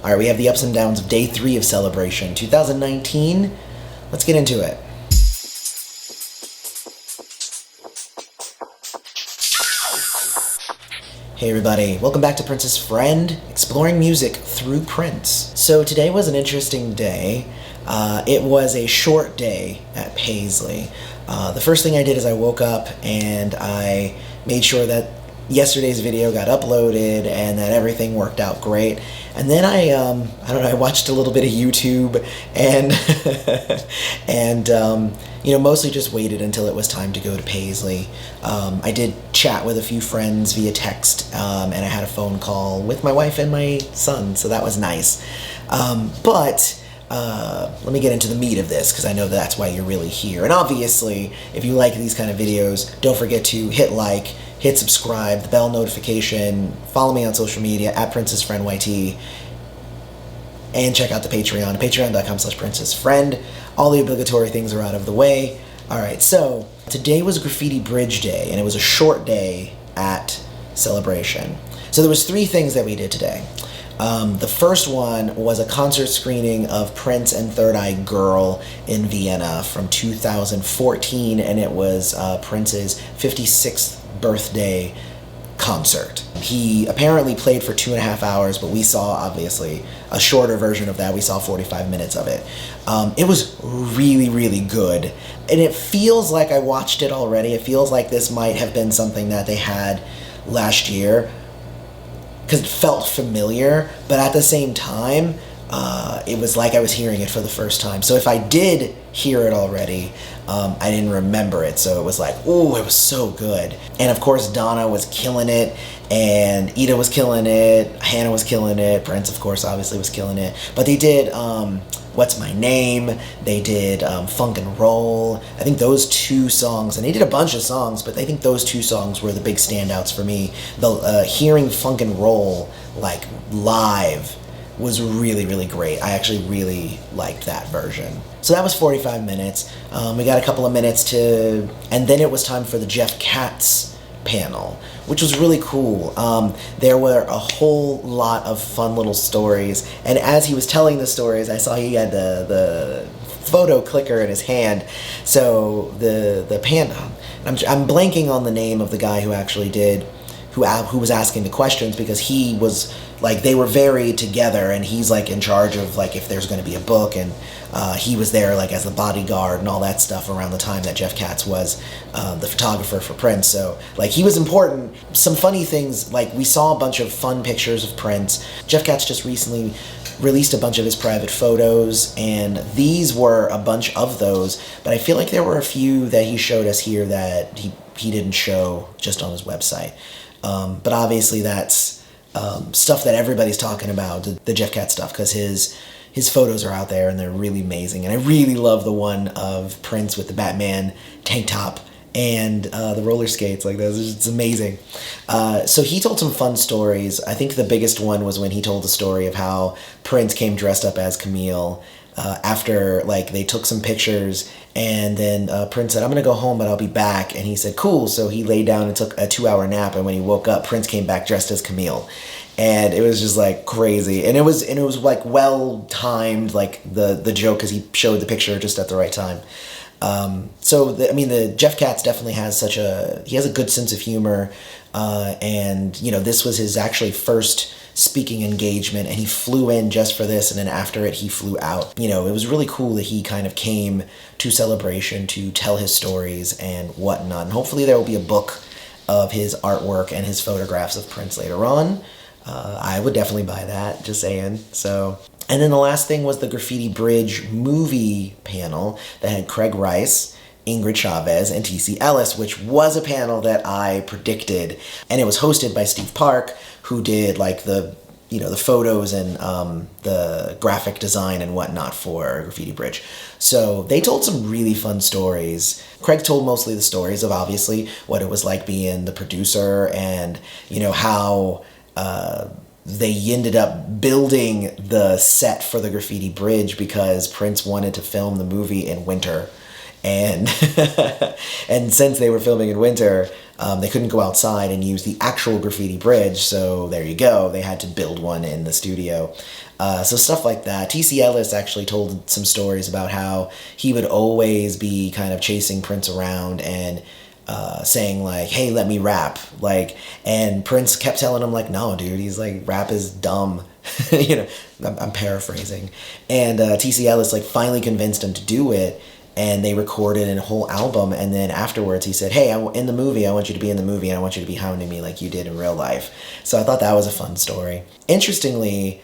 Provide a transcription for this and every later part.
All right, we have the ups and downs of day 3 of Celebration 2019. Let's get into it. Hey everybody, welcome back to Prince's Friend, exploring music through Prince. So today was an interesting day. It was a short day at Paisley. The first thing I did is I woke up and I made sure that yesterday's video got uploaded and that everything worked out great. And then I watched a little bit of YouTube and mostly just waited until it was time to go to Paisley. I did chat with a few friends via text, and I had a phone call with my wife and my son, so that was nice. But let me get into the meat of this, because I know that's why you're really here. And obviously, if you like these kind of videos, don't forget to hit like, hit subscribe, the bell notification, follow me on social media at Prince's Friend YT, and check out the Patreon, patreon.com/princessfriend. All the obligatory things are out of the way. All right, so today was Graffiti Bridge Day, and it was a short day at Celebration. So there was 3 things that we did today. The first one was a concert screening of Prince and Third Eye Girl in Vienna from 2014, and it was Prince's 56th birthday concert. He apparently played for 2.5 hours, but we saw, obviously, a shorter version of that. We saw 45 minutes of it. It was really, really good. And it feels like I watched it already. It feels like this might have been something that they had last year, because it felt familiar, but at the same time, it was like I was hearing it for the first time. So if I did hear it already, I didn't remember it, so it was like, ooh, it was so good. And of course, Donna was killing it, and Ida was killing it, Hannah was killing it, Prince, of course, obviously was killing it. But they did What's My Name, they did Funk and Roll. I think those 2 songs, and they did a bunch of songs, but I think those 2 songs were the big standouts for me. Hearing Funk and Roll, like, live was really, really great. I actually really liked that version. So that was 45 minutes. We got a couple of minutes and then it was time for the Jeff Katz panel, which was really cool. There were a whole lot of fun little stories, and as he was telling the stories, I saw he had the photo clicker in his hand. So the panel, I'm blanking on the name of the guy who actually did, who was asking the questions, because he was like, they were very together, and he's like in charge of like if there's going to be a book, and he was there like as the bodyguard and all that stuff around the time that Jeff Katz was the photographer for Prince. So like he was important. Some funny things, like we saw a bunch of fun pictures of Prince. Jeff Katz just recently released a bunch of his private photos, and these were a bunch of those, but I feel like there were a few that he showed us here that he didn't show just on his website. But obviously that's stuff that everybody's talking about, the Jeff Katz stuff, because his photos are out there and they're really amazing. And I really love the one of Prince with the Batman tank top and the roller skates. Like, those, it's amazing. So he told some fun stories. I think the biggest one was when he told the story of how Prince came dressed up as Camille after, like, they took some pictures, and then Prince said, "I'm gonna go home, but I'll be back." And he said, "Cool." So he laid down and took a 2-hour nap, and when he woke up, Prince came back dressed as Camille. And it was just like crazy, and it was like well timed, like the joke, because he showed the picture just at the right time. The Jeff Katz definitely has he has a good sense of humor, and this was his actually first speaking engagement, and he flew in just for this, and then after it he flew out. It was really cool that he kind of came to Celebration to tell his stories and whatnot, and hopefully there will be a book of his artwork and his photographs of Prince later on. I would definitely buy that, just saying. So, and then the last thing was the Graffiti Bridge movie panel that had Craig Rice, Ingrid Chavez, and T.C. Ellis, which was a panel that I predicted, and it was hosted by Steve Park, who did like the photos and the graphic design and whatnot for Graffiti Bridge. So they told some really fun stories. Craig told mostly the stories of obviously what it was like being the producer, and how they ended up building the set for the Graffiti Bridge because Prince wanted to film the movie in winter. And and since they were filming in winter, They couldn't go outside and use the actual Graffiti Bridge, so there you go. They had to build one in the studio. So stuff like that. T.C. Ellis actually told some stories about how he would always be kind of chasing Prince around and saying like, hey, let me rap. Like, and Prince kept telling him like, no, dude, he's like, rap is dumb. You know, I'm paraphrasing. And T.C. Ellis like finally convinced him to do it. And they recorded a whole album, and then afterwards he said, hey, in the movie, I want you to be in the movie, and I want you to be hounding me like you did in real life. So I thought that was a fun story. Interestingly,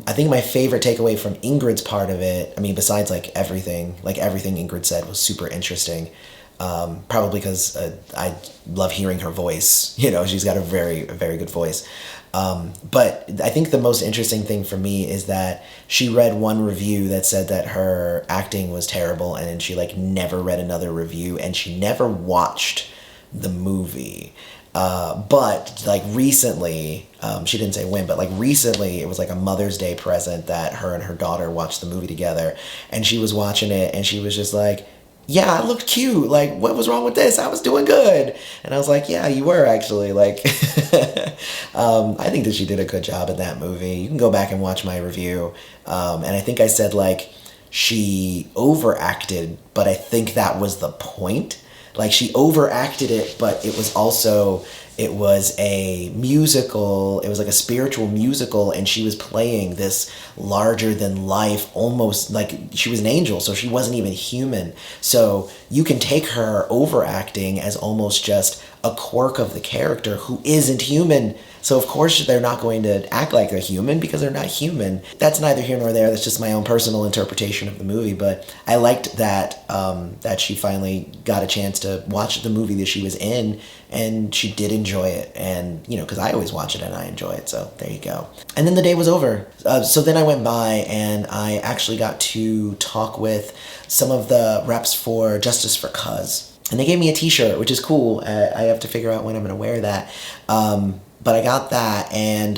I think my favorite takeaway from Ingrid's part of it, I mean, besides everything Ingrid said was super interesting, probably because I love hearing her voice. You know, she's got a very, very good voice. But I think the most interesting thing for me is that she read one review that said that her acting was terrible, and then she like never read another review, and she never watched the movie. But like recently, she didn't say when, but like recently it was like a Mother's Day present that her and her daughter watched the movie together, and she was watching it and she was just like, yeah, I looked cute. Like, what was wrong with this? I was doing good. And I was like, yeah, you were actually. Like, I think that she did a good job in that movie. You can go back and watch my review. And I think I said, like, she overacted, but I think that was the point. Like, she overacted it, but it was also, it was a musical, it was like a spiritual musical, and she was playing this larger than life, almost like she was an angel, so she wasn't even human. So you can take her overacting as almost just a quirk of the character who isn't human. So of course they're not going to act like they're human because they're not human. That's neither here nor there. That's just my own personal interpretation of the movie. But I liked that that she finally got a chance to watch the movie that she was in, and she did enjoy it. And, you know, because I always watch it and I enjoy it. So there you go. And then the day was over. So then I went by and I actually got to talk with some of the reps for Justice for Cuz. And they gave me a t-shirt, which is cool. I have to figure out when I'm going to wear that. But I got that, and,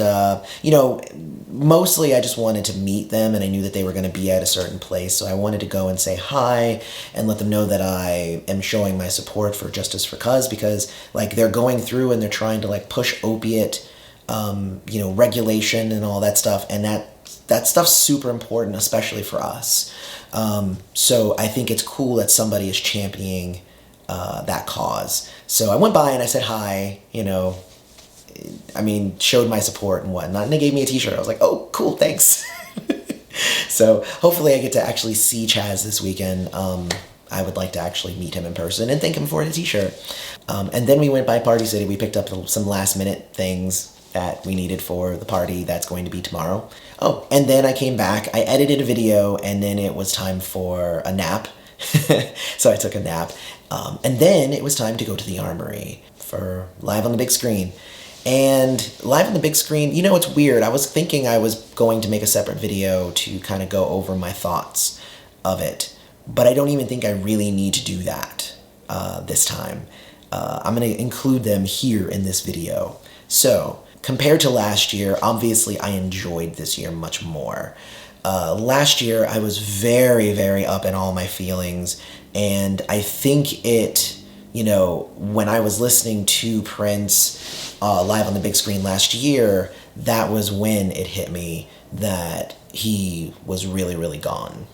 you know, mostly I just wanted to meet them, and I knew that they were going to be at a certain place, so I wanted to go and say hi and let them know that I am showing my support for Justice for Cuz, because, like, they're going through and they're trying to, like, push opiate, you know, regulation and all that stuff, and that stuff's super important, especially for us. So I think it's cool that somebody is championing that cause. So I went by and I said hi, you know, I mean, showed my support and whatnot, and they gave me a t-shirt. I was like, oh, cool, thanks. So hopefully I get to actually see Chaz this weekend. I would like to actually meet him in person and thank him for the t-shirt. And then we went by Party City. We picked up some last minute things that we needed for the party that's going to be tomorrow. Oh, and then I came back, I edited a video, and then it was time for a nap. So I took a nap. And then it was time to go to the Armory for Live on the Big Screen. And Live on the Big Screen, you know, it's weird. I was thinking I was going to make a separate video to kind of go over my thoughts of it. But I don't even think I really need to do that this time. I'm going to include them here in this video. So, compared to last year, obviously I enjoyed this year much more. Last year I was very, very up in all my feelings, and I think it, you know, when I was listening to Prince Live on the Big Screen last year, that was when it hit me that he was really, really gone.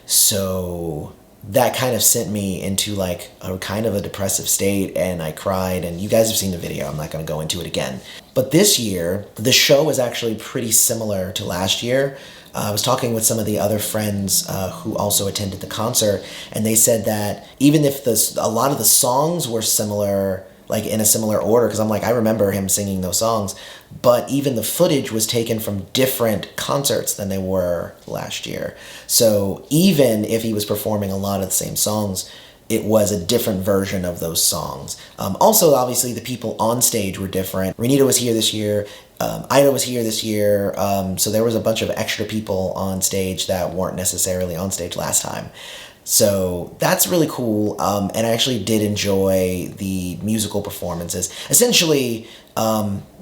So that kind of sent me into like a kind of a depressive state, and I cried, and you guys have seen the video. I'm not going to go into it again. But this year, the show was actually pretty similar to last year. I was talking with some of the other friends who also attended the concert, and they said that even if a lot of the songs were similar, like in a similar order, because I'm like, I remember him singing those songs, but even the footage was taken from different concerts than they were last year. So even if he was performing a lot of the same songs, it was a different version of those songs. Also, obviously, the people on stage were different. Renita was here this year. Ida was here this year. So there was a bunch of extra people on stage that weren't necessarily on stage last time. So that's really cool, and I actually did enjoy the musical performances. Essentially,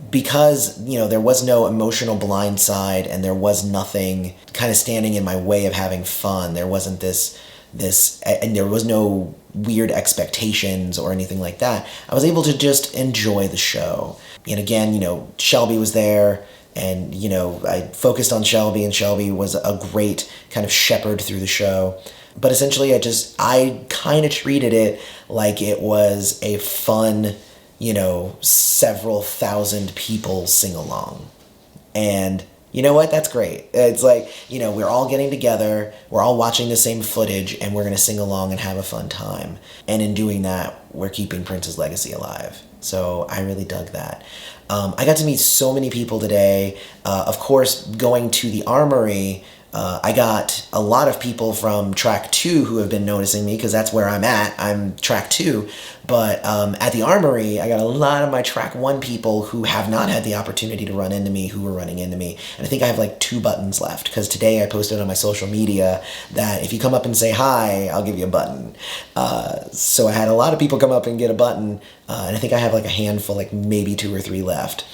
because, you know, there was no emotional blindside and there was nothing kind of standing in my way of having fun. There wasn't this this, and there was no weird expectations or anything like that. I was able to just enjoy the show. And again, Shelby was there, and, I focused on Shelby, and Shelby was a great kind of shepherd through the show. But essentially, I kind of treated it like it was a fun, several thousand people sing-along. And you know what? That's great. It's like, we're all getting together, we're all watching the same footage, and we're going to sing along and have a fun time. And in doing that, we're keeping Prince's legacy alive. So I really dug that. I got to meet so many people today. Of course, going to the Armory, I got a lot of people from track 2 who have been noticing me, because that's where I'm at. I'm track 2. But at the Armory, I got a lot of my track 1 people who have not had the opportunity to run into me, who were running into me. And I think I have like 2 buttons left, because today I posted on my social media that if you come up and say hi, I'll give you a button. So I had a lot of people come up and get a button, and I think I have like a handful, like maybe 2 or 3 left.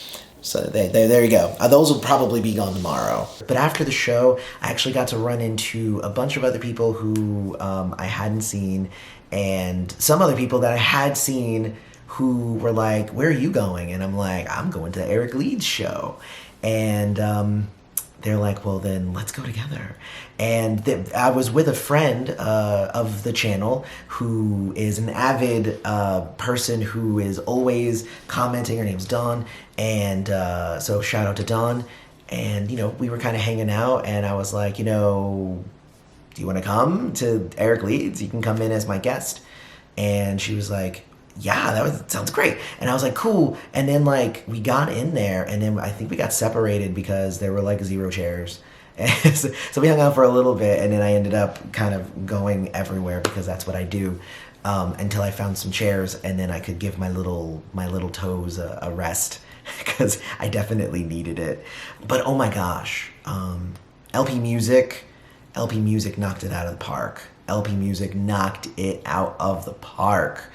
So there you go. Those will probably be gone tomorrow. But after the show, I actually got to run into a bunch of other people who I hadn't seen, and some other people that I had seen who were like, "Where are you going?" And I'm like, "I'm going to the Eric Leeds show." And they're like, "Well, then let's go together." And I was with a friend of the channel who is an avid person who is always commenting. Her name's Dawn. And so shout out to Dawn. And, we were kind of hanging out, and I was like, do you want to come to Eric Leeds? You can come in as my guest. And she was like, yeah, sounds great. And I was like, cool. And then we got in there, and then I think we got separated because there were 0 chairs. And so we hung out for a little bit, and then I ended up kind of going everywhere because that's what I do, until I found some chairs, and then I could give my little toes a rest, because I definitely needed it. But oh my gosh, LP Music knocked it out of the park. LP Music knocked it out of the park.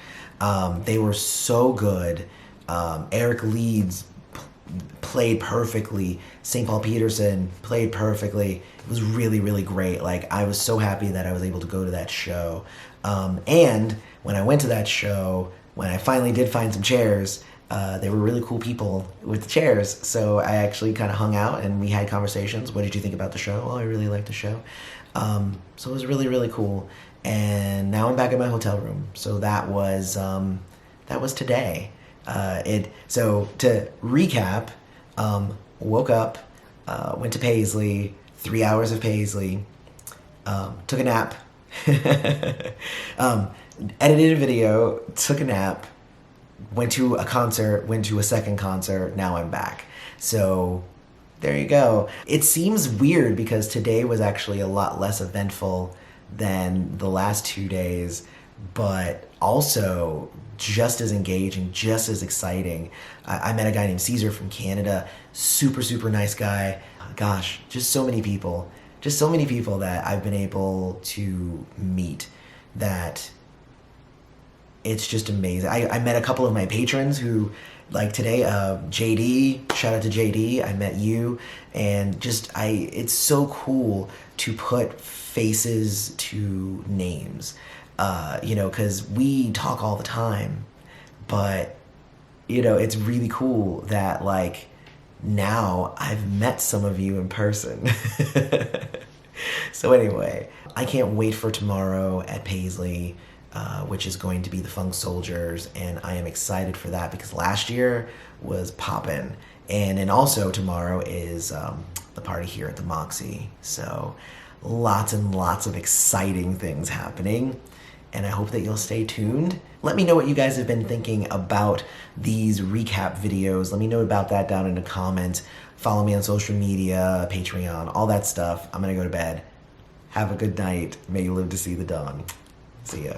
They were so good. Eric Leeds played perfectly. St. Paul Peterson played perfectly. It was really, really great. I was so happy that I was able to go to that show. And when I went to that show, when I finally did find some chairs, they were really cool people with the chairs. So I actually kind of hung out, and we had conversations. What did you think about the show? Oh, I really liked the show. So it was really, really cool. And now I'm back in my hotel room. So that was today. So to recap, woke up, went to Paisley, 3 hours of Paisley, took a nap, edited a video, took a nap, went to a concert, went to a second concert, now I'm back. So there you go. It seems weird because today was actually a lot less eventful than the last 2 days, but also just as engaging, just as exciting. I met a guy named Caesar from Canada, super, super nice guy. Gosh, just so many people that I've been able to meet that it's just amazing. I met a couple of my patrons who, today, JD, shout out to JD, I met you, and it's so cool to put faces to names, because we talk all the time, but, it's really cool that, now I've met some of you in person. So anyway, I can't wait for tomorrow at Paisley, which is going to be the Funk Soldiers, and I am excited for that because last year was poppin'. And then also tomorrow is the party here at the Moxie. So lots and lots of exciting things happening, and I hope that you'll stay tuned. Let me know what you guys have been thinking about these recap videos. Let me know about that down in the comments. Follow me on social media, Patreon, all that stuff. I'm gonna go to bed. Have a good night. May you live to see the dawn. See ya.